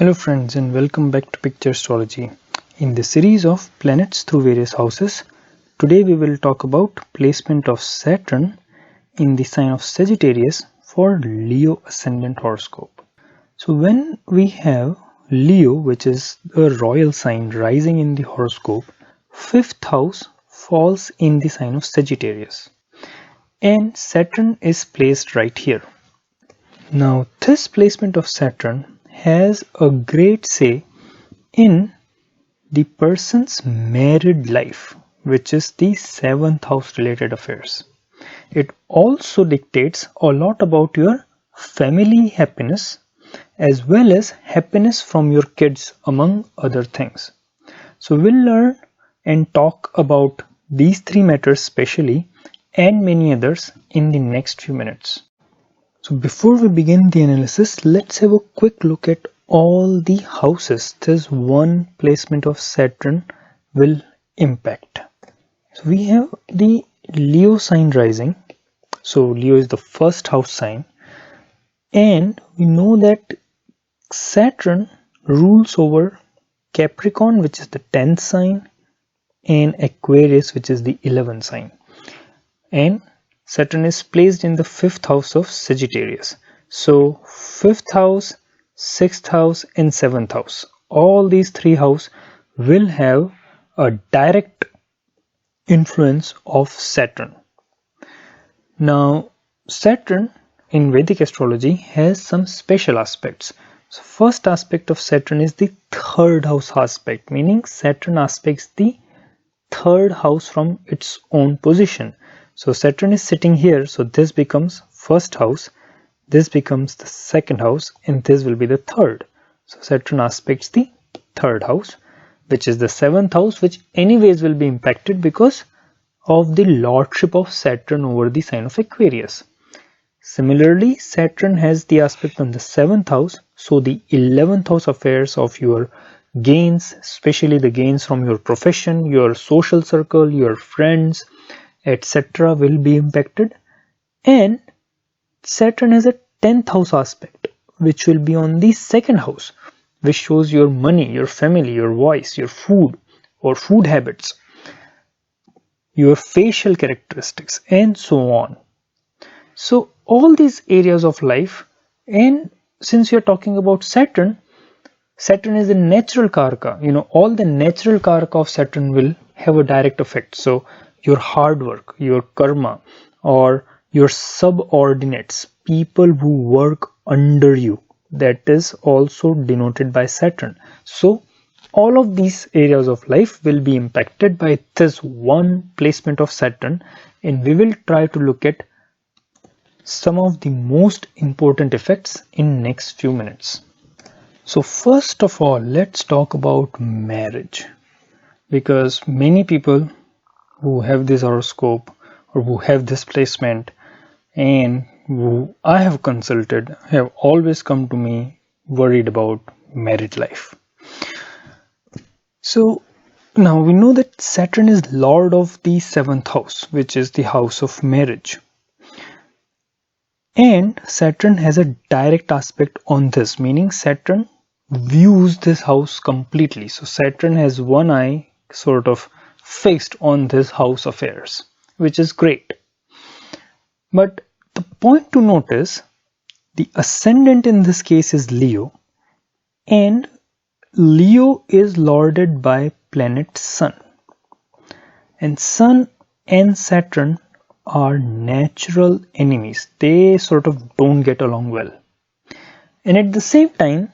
Hello friends and welcome back to Picture Astrology. In the series of planets through various houses, today we will talk about placement of Saturn in the sign of Sagittarius for Leo Ascendant horoscope. So when we have Leo, which is a royal sign rising in the horoscope, 5th house falls in the sign of Sagittarius and Saturn is placed right here. Now this placement of Saturn has a great say in the person's married life, which is the 7th house related affairs. It also dictates a lot about your family happiness as well as happiness from your kids, among other things. So we'll learn and talk about these three matters specially and many others in the next few minutes. So before we begin the analysis, let's have a quick look at all the houses this one placement of Saturn will impact. So we have the Leo sign rising. So Leo is the first house sign, and we know that Saturn rules over Capricorn, which is the 10th sign, and Aquarius, which is the 11th sign. And Saturn is placed in the 5th house of Sagittarius. So 5th house, 6th house and 7th house. All these three houses will have a direct influence of Saturn. Now Saturn in Vedic astrology has some special aspects. So first aspect of Saturn is the 3rd house aspect, meaning Saturn aspects the 3rd house from its own position. So Saturn is sitting here, so this becomes 1st house, this becomes the 2nd house, and this will be the 3rd. So Saturn aspects the 3rd house, which is the 7th house, which anyways will be impacted because of the lordship of Saturn over the sign of Aquarius. Similarly, Saturn has the aspect on the 7th house, so the 11th house affairs of your gains, especially the gains from your profession, your social circle, your friends, etc. will be impacted. And Saturn has a 10th house aspect, which will be on the 2nd house, which shows your money, your family, your voice, your food or food habits, your facial characteristics, and so on. So all these areas of life, and since you're talking about Saturn is a natural karaka. All the natural karaka of Saturn will have a direct effect. So your hard work, your karma, or your subordinates, people who work under you, that is also denoted by Saturn. So all of these areas of life will be impacted by this one placement of Saturn, and we will try to look at some of the most important effects in next few minutes. So first of all, let's talk about marriage, because many people who have this horoscope or who have this placement and who I have consulted have always come to me worried about marriage life. So now we know that Saturn is lord of the 7th house, which is the house of marriage. And Saturn has a direct aspect on this, meaning Saturn views this house completely. So Saturn has one eye sort of fixed on this house affairs, which is great. But the point to note is the ascendant in this case is Leo, and Leo is lorded by planet Sun, and Sun and Saturn are natural enemies. They sort of don't get along well. And at the same time,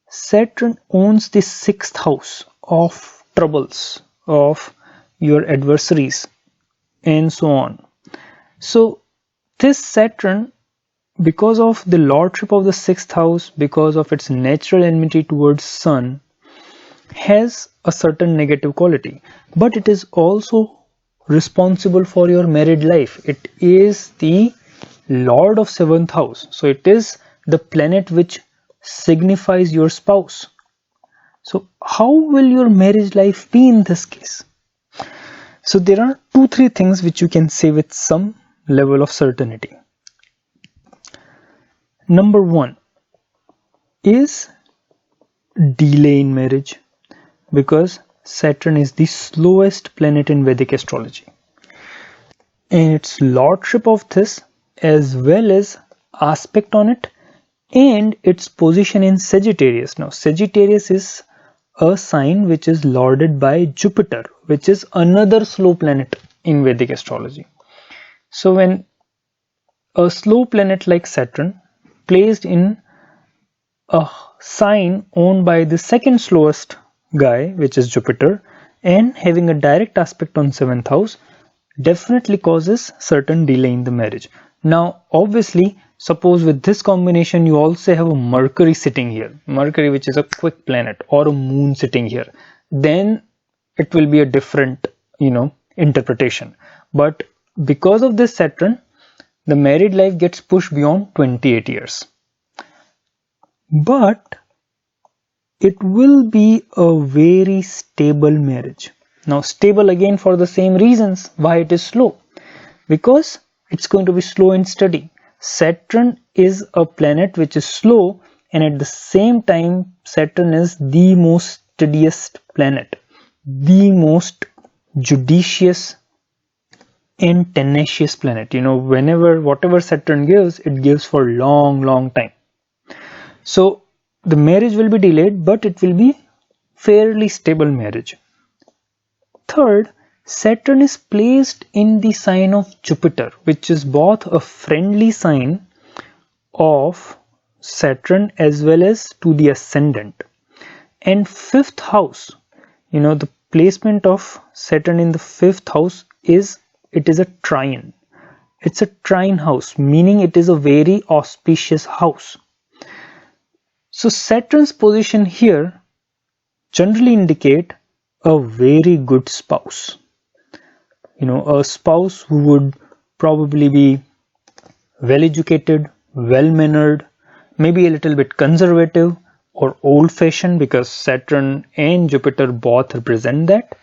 Saturn owns the 6th house of troubles, of your adversaries, and so on. So this Saturn, because of the lordship of the 6th house, because of its natural enmity towards Sun, has a certain negative quality, but it is also responsible for your married life. It is the lord of 7th house, so it is the planet which signifies your spouse. So how will your marriage life be in this case? So there are 2-3 things which you can say with some level of certainty. Number 1 is delay in marriage, because Saturn is the slowest planet in Vedic astrology, and its lordship of this, as well as aspect on it, and its position in Sagittarius. Now Sagittarius is a sign which is lorded by Jupiter, which is another slow planet in Vedic astrology. So when a slow planet like Saturn placed in a sign owned by the second slowest guy, which is Jupiter, and having a direct aspect on 7th house, definitely causes certain delay in the marriage. Now obviously, suppose with this combination you also have a Mercury sitting here, Mercury which is a quick planet, or a moon sitting here, then it will be a different interpretation. But because of this Saturn, the married life gets pushed beyond 28 years. But it will be a very stable marriage. Now stable again for the same reasons why it is slow, because it's going to be slow and steady. Saturn is a planet which is slow, and at the same time Saturn is the most steadiest planet, the most judicious and tenacious planet. Whatever Saturn gives, it gives for long time. So the marriage will be delayed, but it will be fairly stable marriage. Third, Saturn is placed in the sign of Jupiter, which is both a friendly sign of Saturn as well as to the ascendant. And 5th house, the placement of Saturn in the 5th house is a trine. It's a trine house, meaning it is a very auspicious house. So Saturn's position here generally indicate a very good spouse. A spouse who would probably be well educated, well mannered, maybe a little bit conservative or old fashioned, because Saturn and Jupiter both represent that.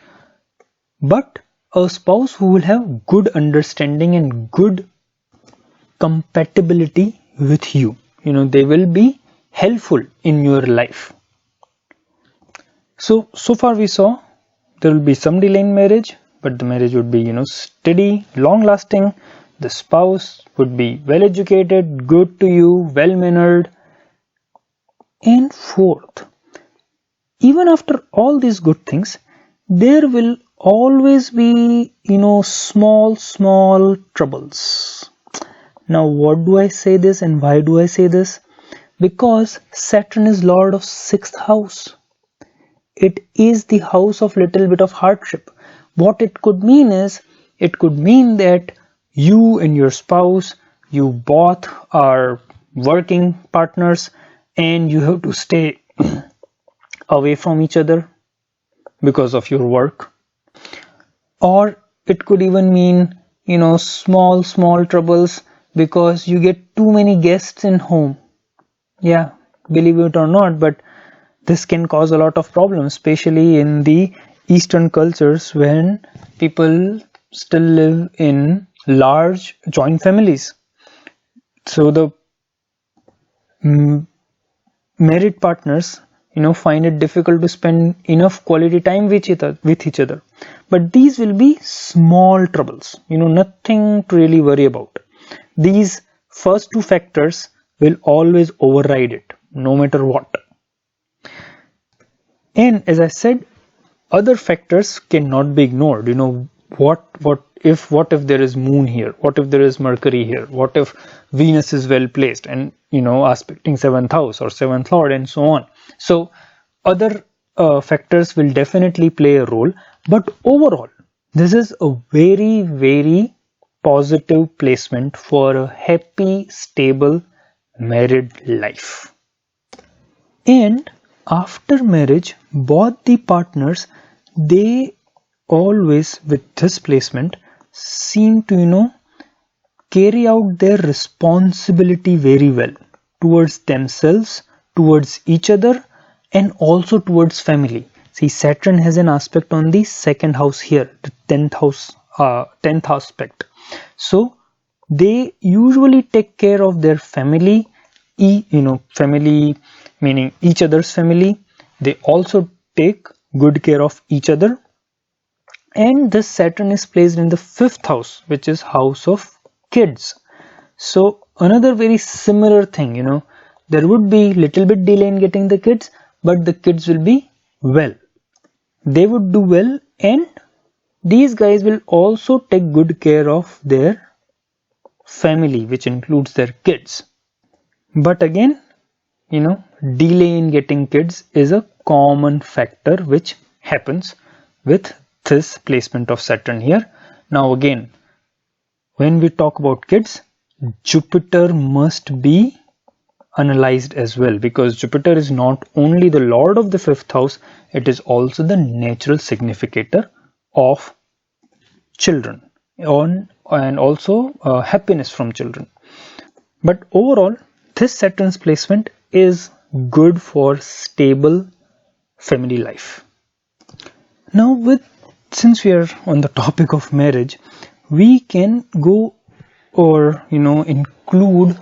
But a spouse who will have good understanding and good compatibility with you. They will be helpful in your life. So far we saw there will be some delay in marriage, but the marriage would be steady, long lasting. The spouse would be well educated, good to you, well mannered. And fourth, even after all these good things, there will always be small troubles. Now what do I say this, and why do I say this? Because Saturn is lord of 6th house. It is the house of little bit of hardship. What it could mean is, it could mean that you and your spouse, you both are working partners and you have to stay away from each other because of your work. Or it could even mean small troubles because you get too many guests in home. Yeah, believe it or not, but this can cause a lot of problems, especially in the Eastern cultures when people still live in large joint families. So the married partners find it difficult to spend enough quality time with each other. But these will be small troubles, nothing to really worry about. These first two factors will always override it, no matter what. And as I said, other factors cannot be ignored. What if there is moon here? What if there is Mercury here? What if Venus is well placed and aspecting 7th house or 7th lord and so on? So other factors will definitely play a role, but overall this is a very positive placement for a happy, stable married life. And after marriage, both the partners, they always, with this placement, seem to carry out their responsibility very well towards themselves, towards each other, and also towards family. See, Saturn has an aspect on the 2nd house here, the 10th house, 10th aspect. So they usually take care of their family, family meaning each other's family, They also take good care of each other. And this Saturn is placed in the 5th house, which is house of kids. So another very similar thing, there would be little bit delay in getting the kids, but the kids will be well. They would do well, and these guys will also take good care of their family, which includes their kids. But again, delay in getting kids is a common factor which happens with this placement of Saturn here. Now again, when we talk about kids, Jupiter must be analyzed as well, because Jupiter is not only the lord of the 5th house, it is also the natural significator of children and also happiness from children. But overall, this Saturn's placement is good for stable family life. Now, since we are on the topic of marriage, we can go or include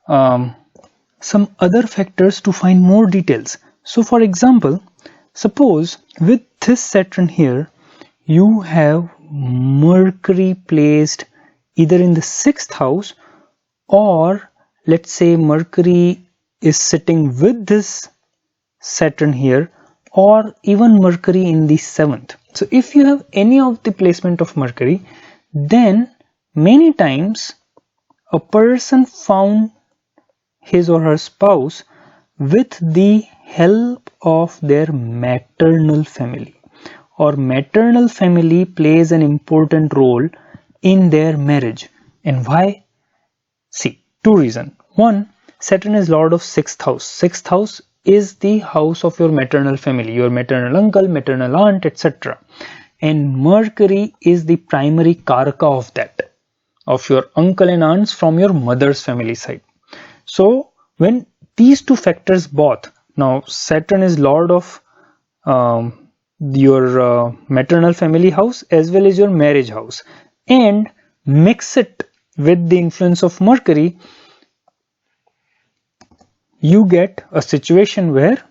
some other factors to find more details. So for example, suppose with this Saturn here, you have Mercury placed either in the 6th house, or let's say Mercury is sitting with this Saturn here, or even Mercury in the 7th. So if you have any of the placement of Mercury, then many times a person found his or her spouse with the help of their maternal family, or maternal family plays an important role in their marriage. And why? See, two reasons. One, Saturn is lord of 6th house. 6th house is the house of your maternal family, your maternal uncle, maternal aunt, etc. And Mercury is the primary karaka of that, of your uncle and aunts from your mother's family side. So when these two factors both, now Saturn is lord of your maternal family house as well as your marriage house, and mix it with the influence of Mercury, you get a situation where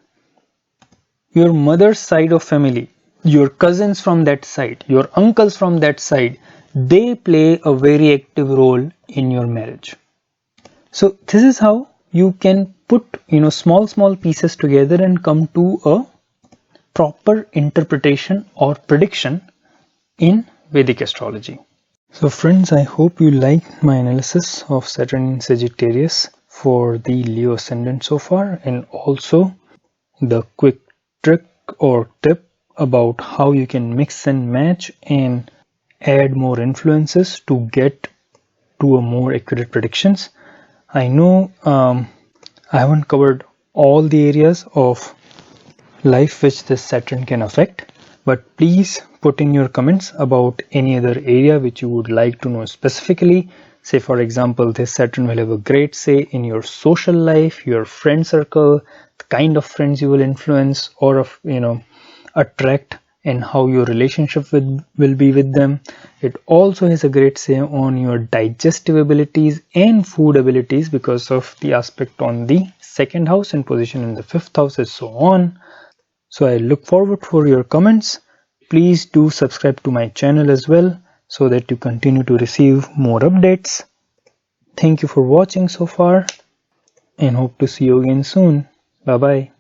your mother's side of family, your cousins from that side, your uncles from that side, they play a very active role in your marriage. So this is how you can put small pieces together and come to a proper interpretation or prediction in Vedic astrology. So friends, I hope you liked my analysis of Saturn in Sagittarius for the Leo Ascendant so far, and also the quick trick or tip about how you can mix and match and add more influences to get to a more accurate predictions. I know I haven't covered all the areas of life which this Saturn can affect, but please put in your comments about any other area which you would like to know specifically. Say for example, this Saturn will have a great say in your social life, your friend circle, the kind of friends you will influence or attract, and how your relationship will be with them. It also has a great say on your digestive abilities and food abilities because of the aspect on the 2nd house and position in the 5th house and so on. So I look forward for your comments. Please do subscribe to my channel as well, so that you continue to receive more updates. Thank you for watching so far, and hope to see you again soon. Bye bye.